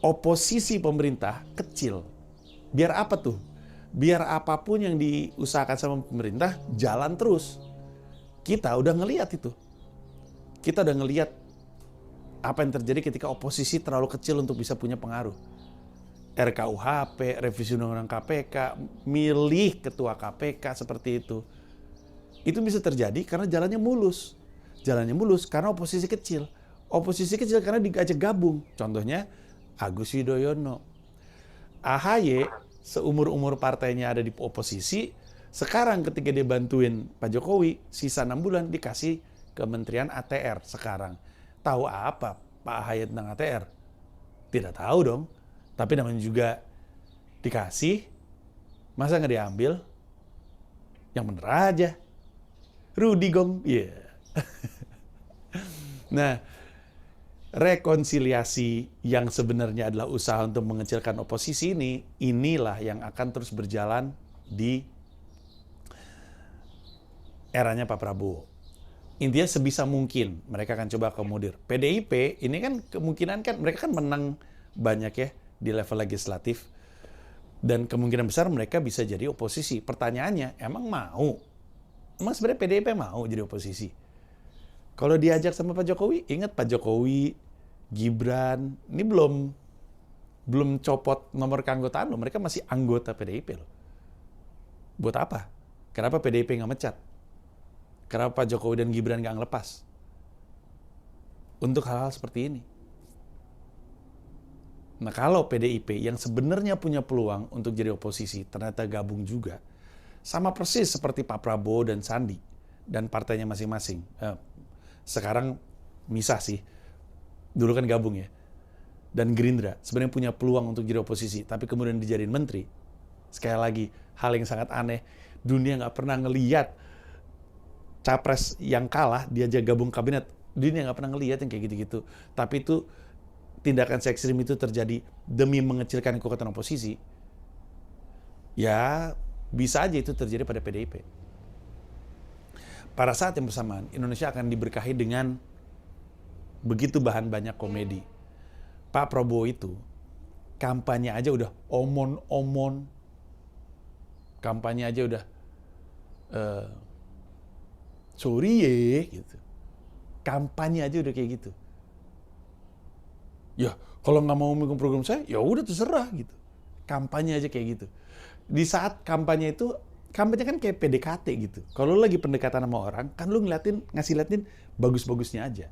oposisi pemerintah kecil. Biar apa tuh? Biar apapun yang diusahakan sama pemerintah jalan terus. Kita udah ngelihat itu. Kita udah ngelihat apa yang terjadi ketika oposisi terlalu kecil untuk bisa punya pengaruh. RKUHP, revisi Undang-Undang KPK, milih ketua KPK seperti itu. Itu bisa terjadi karena jalannya mulus. Jalannya mulus karena oposisi kecil. Oposisi kecil karena diajak gabung. Contohnya Agus Yudhoyono. AHY seumur-umur partainya ada di oposisi, sekarang ketika dia bantuin Pak Jokowi, sisa 6 bulan dikasih Kementerian ATR sekarang. Tahu apa Pak AHY tentang ATR? Tidak tahu dong. Tapi namanya juga dikasih, masa nggak diambil? Yang bener aja. Rudi Gong, iya. Yeah. Nah, rekonsiliasi yang sebenarnya adalah usaha untuk mengecilkan oposisi inilah yang akan terus berjalan di eranya Pak Prabowo. Intinya sebisa mungkin mereka akan coba akomodir. PDIP ini kan kemungkinan kan mereka kan menang banyak ya di level legislatif. Dan kemungkinan besar mereka bisa jadi oposisi. Pertanyaannya, emang mau? Emang sebenarnya PDIP mau jadi oposisi? Kalau diajak sama Pak Jokowi, ingat Pak Jokowi, Gibran, ini belum copot nomor keanggotaan loh. Mereka masih anggota PDIP loh. Buat apa? Kenapa PDIP nggak mecat? Kenapa Pak Jokowi dan Gibran nggak ngelepas? Untuk hal-hal seperti ini. Nah kalau PDIP yang sebenarnya punya peluang untuk jadi oposisi ternyata gabung juga, sama persis seperti Pak Prabowo dan Sandi dan partainya masing-masing. Sekarang misah sih, dulu kan gabung ya. Dan Gerindra sebenarnya punya peluang untuk jadi oposisi, tapi kemudian dijadiin menteri. Sekali lagi, hal yang sangat aneh, dunia nggak pernah ngeliat capres yang kalah diajak gabung kabinet. Dunia nggak pernah ngeliat yang kayak gitu-gitu. Tapi itu tindakan ekstrim itu terjadi demi mengecilkan kekuatan oposisi, ya bisa aja itu terjadi pada PDIP. Pada saat yang bersamaan, Indonesia akan diberkahi dengan begitu bahan banyak komedi. Pak Prabowo itu, kampanye aja udah omon-omon, kampanye aja udah sorry ya, gitu. Kampanye aja udah kayak gitu. Ya, kalau nggak mau mendukung program saya, ya udah terserah gitu. Kampanye aja kayak gitu. Di saat kampanye itu, kampanye kan kayak PDKT gitu. Kalau lu lagi pendekatan sama orang, kan lu ngasih liatin bagus-bagusnya aja.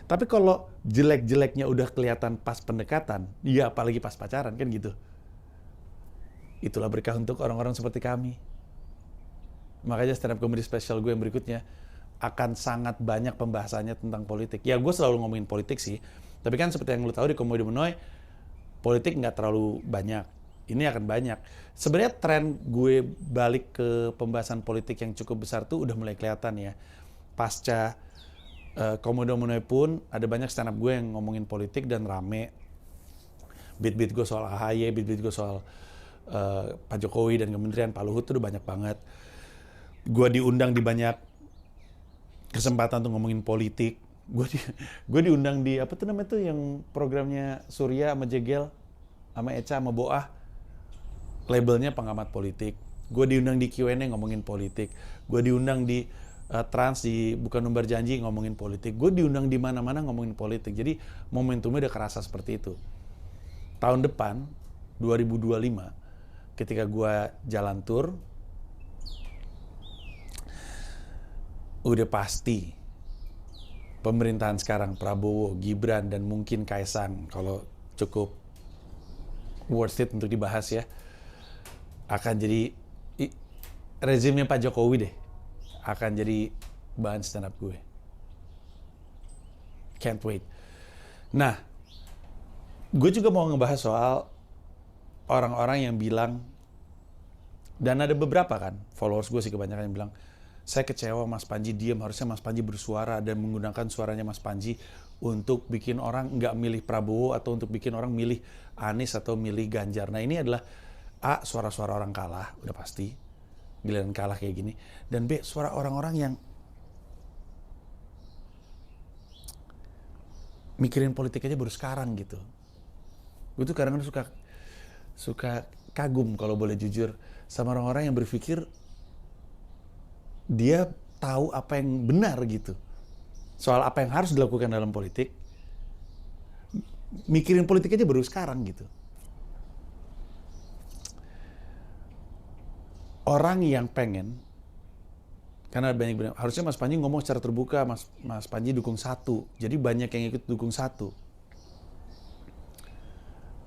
Tapi kalau jelek-jeleknya udah kelihatan pas pendekatan, ya apalagi pas pacaran kan gitu. Itulah berkah untuk orang-orang seperti kami. Makanya stand up comedy special gue yang berikutnya akan sangat banyak pembahasannya tentang politik. Ya gue selalu ngomongin politik sih. Tapi kan seperti yang lu tahu di Komedi Menoy, politik nggak terlalu banyak. Ini akan banyak. Sebenarnya tren gue balik ke pembahasan politik yang cukup besar tuh udah mulai kelihatan ya. Pasca Komedi Menoy pun ada banyak stand up gue yang ngomongin politik dan rame. Beat-beat gue soal AHY, beat-beat gue soal Pak Jokowi dan Kementerian Pak Luhut tuh udah banyak banget. Gue diundang di banyak kesempatan untuk ngomongin politik. Gue diundang di apa tuh namanya tuh yang programnya Surya sama Jegel sama Eca sama Boah, labelnya pengamat politik. Gue diundang di Q&A ngomongin politik. Gue diundang di Trans di Bukan Numbar Janji ngomongin politik. Gue diundang di mana-mana ngomongin politik. Jadi momentumnya udah kerasa seperti itu. Tahun depan 2025 ketika gue jalan tour, udah pasti pemerintahan sekarang Prabowo, Gibran, dan mungkin Kaisang, kalau cukup worth it untuk dibahas ya, akan jadi rezimnya Pak Jokowi deh, akan jadi bahan stand up gue. Can't wait. Nah, gue juga mau ngebahas soal orang-orang yang bilang, dan ada beberapa kan, followers gue sih kebanyakan yang bilang, saya kecewa Mas Panji diam, harusnya Mas Panji bersuara dan menggunakan suaranya Mas Panji untuk bikin orang nggak milih Prabowo atau untuk bikin orang milih Anies atau milih Ganjar. Nah ini adalah A, suara-suara orang kalah, udah pasti. Giliran kalah kayak gini. Dan B, suara orang-orang yang mikirin politik aja baru sekarang gitu. Gue tuh kadang-kadang suka kagum kalau boleh jujur sama orang-orang yang berpikir dia tahu apa yang benar gitu. Soal apa yang harus dilakukan dalam politik, mikirin politik aja baru sekarang gitu. Orang yang pengen, karena banyak bilang, harusnya Mas Panji ngomong secara terbuka, Mas Panji dukung satu. Jadi banyak yang ikut dukung satu.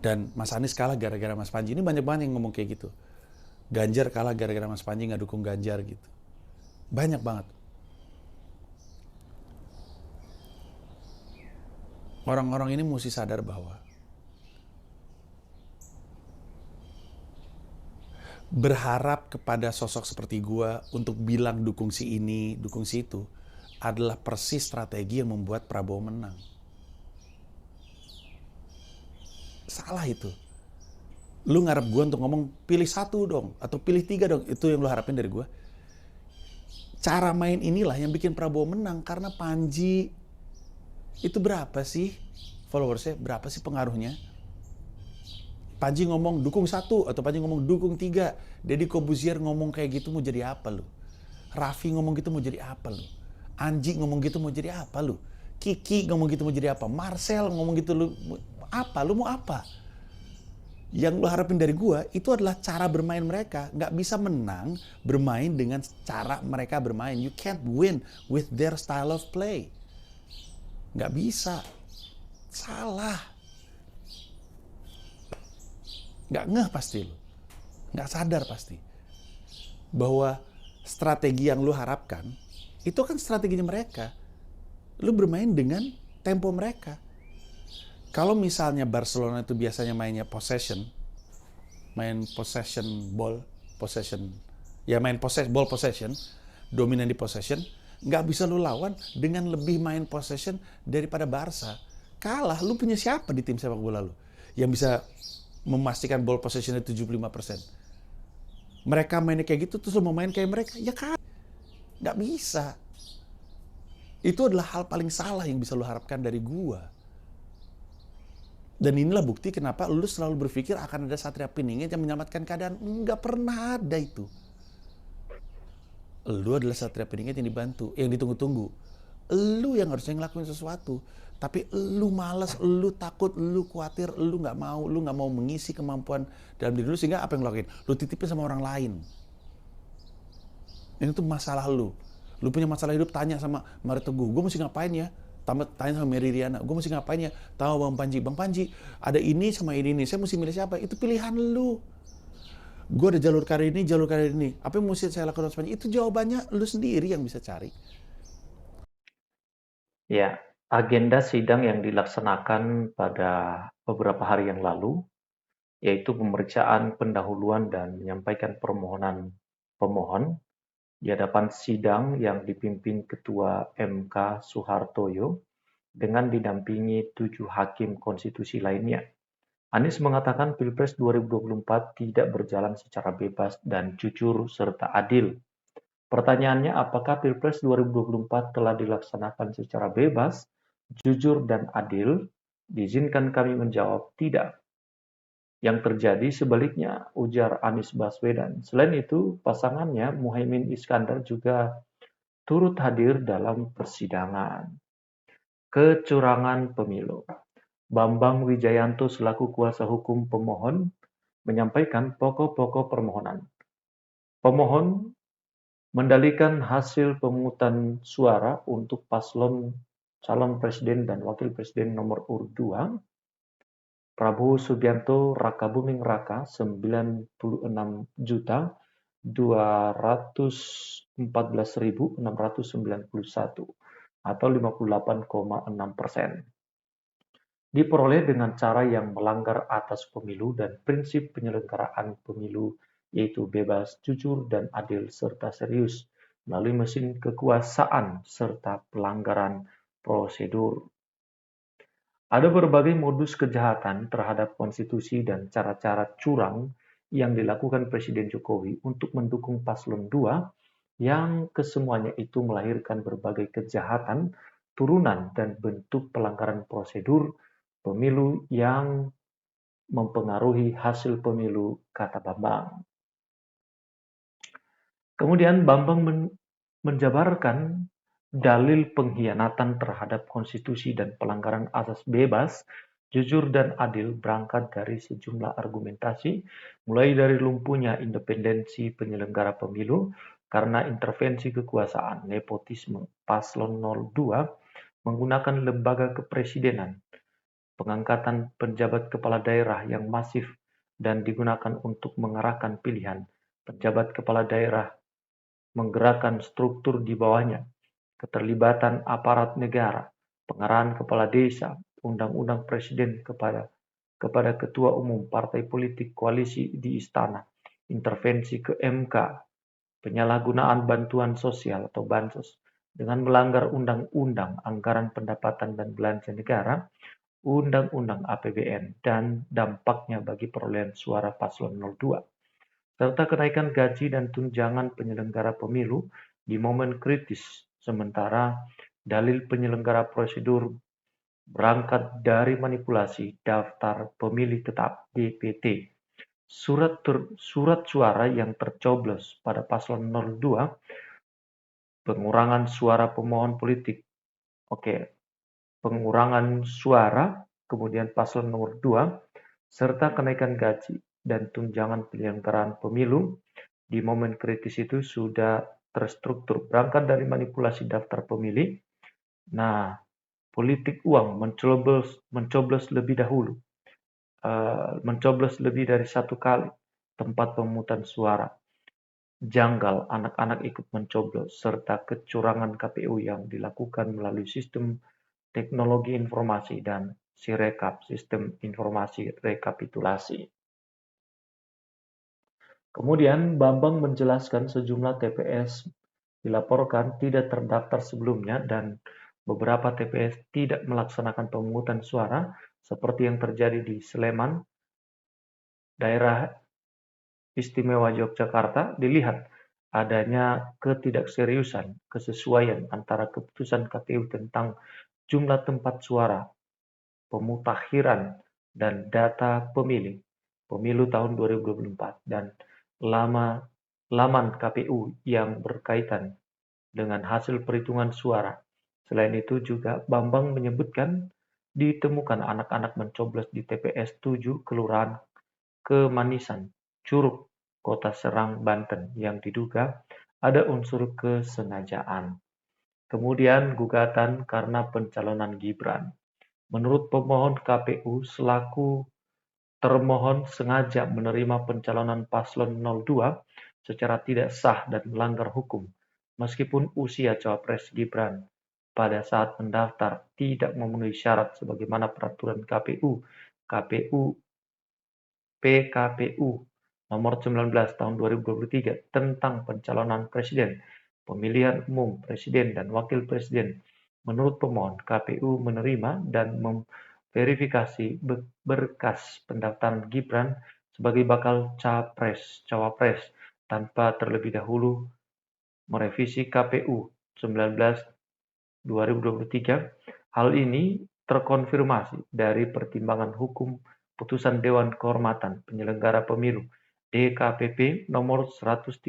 Dan Mas Anies kalah gara-gara Mas Panji. Ini banyak banget yang ngomong kayak gitu. Ganjar kalah gara-gara Mas Panji nggak dukung Ganjar gitu. Banyak banget. Orang-orang ini mesti sadar bahwa berharap kepada sosok seperti gua untuk bilang dukung si ini, dukung si itu, adalah persis strategi yang membuat Prabowo menang. Salah itu. Lu ngarep gua untuk ngomong pilih satu dong, atau pilih tiga dong, itu yang lu harapin dari gua. Cara main inilah yang bikin Prabowo menang, karena Panji itu berapa sih followersnya, berapa sih pengaruhnya? Panji ngomong dukung satu, atau Panji ngomong dukung tiga. Deddy Kobuzier ngomong kayak gitu mau jadi apa lu? Raffi ngomong gitu mau jadi apa lu? Anji ngomong gitu mau jadi apa lu? Kiki ngomong gitu mau jadi apa? Marcel ngomong gitu lu apa? Lu mau apa? Yang lu harapin dari gua itu adalah cara bermain mereka. Nggak bisa menang bermain dengan cara mereka bermain. You can't win with their style of play. Nggak bisa. Salah. Nggak ngeh pasti lu. Nggak sadar pasti. Bahwa strategi yang lu harapkan, itu kan strateginya mereka. Lu bermain dengan tempo mereka. Kalau misalnya Barcelona itu biasanya mainnya possession, main possession ball, possession, ya main ball possession, dominan di possession, nggak bisa lu lawan dengan lebih main possession daripada Barca. Kalah, lu punya siapa di tim sepak bola lu yang bisa memastikan ball possessionnya 75%? Mereka mainnya kayak gitu, terus lu mau main kayak mereka? Ya kan, nggak bisa. Itu adalah hal paling salah yang bisa lu harapkan dari gua. Dan inilah bukti kenapa lu selalu berpikir akan ada Satria Piningit yang menyelamatkan keadaan. Nggak pernah ada itu. Lu adalah Satria Piningit yang dibantu, yang ditunggu-tunggu. Lu yang harusnya ngelakuin sesuatu. Tapi lu malas, lu takut, lu khawatir, lu nggak mau mengisi kemampuan dalam diri lu, sehingga apa yang lu lakuin? Lu titipin sama orang lain. Ini tuh masalah lu. Lu punya masalah hidup, tanya sama Mario Teguh, gue mesti ngapain ya? Tanya sama Mary Riana, gue mesti ngapain ya? Tahu Bang Panji, ada ini sama ini, saya mesti milih siapa? Itu pilihan lu. Gue ada jalur karir ini, apa yang mesti saya lakukan Panji? Itu jawabannya lu sendiri yang bisa cari. Ya, agenda sidang yang dilaksanakan pada beberapa hari yang lalu, yaitu pemeriksaan pendahuluan dan menyampaikan permohonan pemohon di hadapan sidang yang dipimpin Ketua MK Soehartoyo dengan didampingi 7 hakim konstitusi lainnya. Anies mengatakan Pilpres 2024 tidak berjalan secara bebas dan jujur serta adil. Pertanyaannya, apakah Pilpres 2024 telah dilaksanakan secara bebas, jujur, dan adil? Diizinkan kami menjawab tidak. Yang terjadi sebaliknya, ujar Anies Baswedan. Selain itu, pasangannya Muhaimin Iskandar juga turut hadir dalam persidangan. Kecurangan pemilu. Bambang Wijayanto selaku kuasa hukum pemohon menyampaikan pokok-pokok permohonan. Pemohon mendalikan hasil pemungutan suara untuk paslon calon presiden dan wakil presiden nomor urut 2, Prabowo Subianto Raka Buming Raka 96.214.691 atau 58,6%. Diperoleh dengan cara yang melanggar atas pemilu dan prinsip penyelenggaraan pemilu, yaitu bebas, jujur, dan adil serta serius melalui mesin kekuasaan serta pelanggaran prosedur. Ada berbagai modus kejahatan terhadap konstitusi dan cara-cara curang yang dilakukan Presiden Jokowi untuk mendukung paslon 2 yang kesemuanya itu melahirkan berbagai kejahatan, turunan dan bentuk pelanggaran prosedur pemilu yang mempengaruhi hasil pemilu, kata Bambang. Kemudian Bambang menjabarkan dalil pengkhianatan terhadap konstitusi dan pelanggaran asas bebas, jujur dan adil berangkat dari sejumlah argumentasi, mulai dari lumpuhnya independensi penyelenggara pemilu karena intervensi kekuasaan, nepotisme, paslon 02 menggunakan lembaga kepresidenan, pengangkatan penjabat kepala daerah yang masif dan digunakan untuk mengarahkan pilihan penjabat kepala daerah, menggerakkan struktur di bawahnya, keterlibatan aparat negara, pengarahan kepala desa, undang-undang presiden kepada ketua umum partai politik koalisi di istana, intervensi ke MK, penyalahgunaan bantuan sosial atau bansos dengan melanggar undang-undang anggaran pendapatan dan belanja negara, undang-undang APBN, dan dampaknya bagi perolehan suara paslon 02, serta kenaikan gaji dan tunjangan penyelenggara pemilu di momen kritis, sementara dalil penyelenggara prosedur berangkat dari manipulasi daftar pemilih tetap (DPT), surat suara yang tercoblos pada paslon 02, pengurangan suara pemohon politik. Oke, pengurangan suara, kemudian paslon nomor 2, serta kenaikan gaji dan tunjangan penyelenggaraan pemilu di momen kritis itu sudah terstruktur berangkat dari manipulasi daftar pemilih. Nah, politik uang mencoblos lebih dahulu, mencoblos lebih dari satu kali tempat pemungutan suara, janggal anak-anak ikut mencoblos, serta kecurangan KPU yang dilakukan melalui sistem teknologi informasi dan Sirekap, sistem informasi rekapitulasi. Kemudian Bambang menjelaskan sejumlah TPS dilaporkan tidak terdaftar sebelumnya dan beberapa TPS tidak melaksanakan pemungutan suara seperti yang terjadi di Sleman, daerah istimewa Yogyakarta. Dilihat adanya ketidakseriusan, kesesuaian antara keputusan KPU tentang jumlah tempat suara, pemutakhiran, dan data pemilih pemilu tahun 2024 dan laman KPU yang berkaitan dengan hasil perhitungan suara. Selain itu juga Bambang menyebutkan ditemukan anak-anak mencoblos di TPS 7 Kelurahan Kemanisan, Curug, Kota Serang, Banten yang diduga ada unsur kesengajaan. Kemudian gugatan karena pencalonan Gibran. Menurut pemohon, KPU selaku termohon sengaja menerima pencalonan paslon 02 secara tidak sah dan melanggar hukum, meskipun usia cawapres Gibran pada saat mendaftar tidak memenuhi syarat sebagaimana peraturan PKPU nomor 19 tahun 2023 tentang pencalonan presiden, pemilihan umum presiden dan wakil presiden. Menurut pemohon, KPU menerima dan memverifikasi berkas pendaftaran Gibran sebagai bakal cawapres tanpa terlebih dahulu merevisi KPU 19/2023. Hal ini terkonfirmasi dari pertimbangan hukum putusan Dewan Kehormatan Penyelenggara Pemilu DKPP nomor 135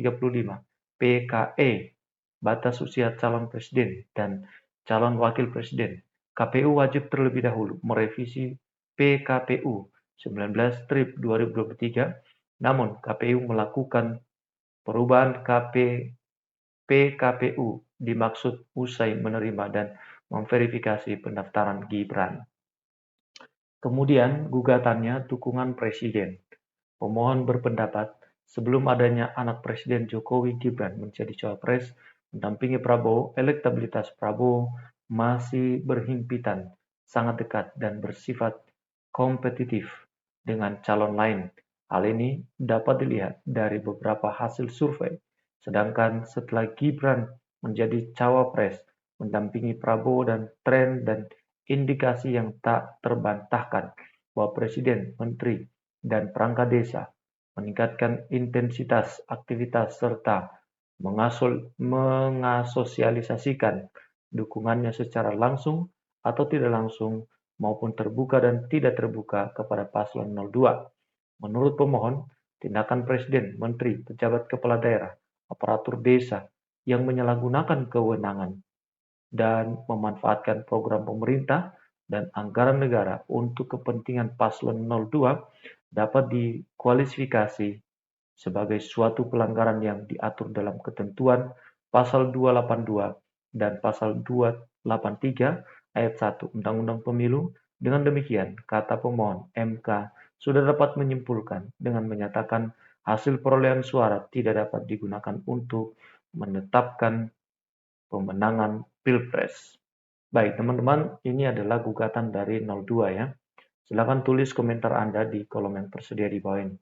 PKE batas usia calon presiden dan calon wakil presiden. KPU wajib terlebih dahulu merevisi PKPU 19/2023, namun KPU melakukan perubahan PKPU dimaksud usai menerima dan memverifikasi pendaftaran Gibran. Kemudian gugatannya dukungan presiden. Pemohon berpendapat sebelum adanya anak Presiden Jokowi Gibran menjadi cawapres mendampingi Prabowo, elektabilitas Prabowo masih berhimpitan, sangat dekat dan bersifat kompetitif dengan calon lain. Hal ini dapat dilihat dari beberapa hasil survei. Sedangkan setelah Gibran menjadi cawapres mendampingi Prabowo dan tren dan indikasi yang tak terbantahkan bahwa presiden, menteri, dan perangkat desa meningkatkan intensitas aktivitas serta mengasosialisasikan dukungannya secara langsung atau tidak langsung maupun terbuka dan tidak terbuka kepada paslon 02. Menurut pemohon, tindakan Presiden, Menteri, pejabat kepala daerah, aparatur desa yang menyalahgunakan kewenangan dan memanfaatkan program pemerintah dan anggaran negara untuk kepentingan paslon 02 dapat dikualifikasi sebagai suatu pelanggaran yang diatur dalam ketentuan pasal 282 dan pasal 283 ayat 1 Undang-Undang Pemilu. Dengan demikian, kata pemohon, MK sudah dapat menyimpulkan dengan menyatakan hasil perolehan suara tidak dapat digunakan untuk menetapkan pemenangan Pilpres. Baik, teman-teman, ini adalah gugatan dari 02 ya. Silakan tulis komentar Anda di kolom yang tersedia di bawah ini.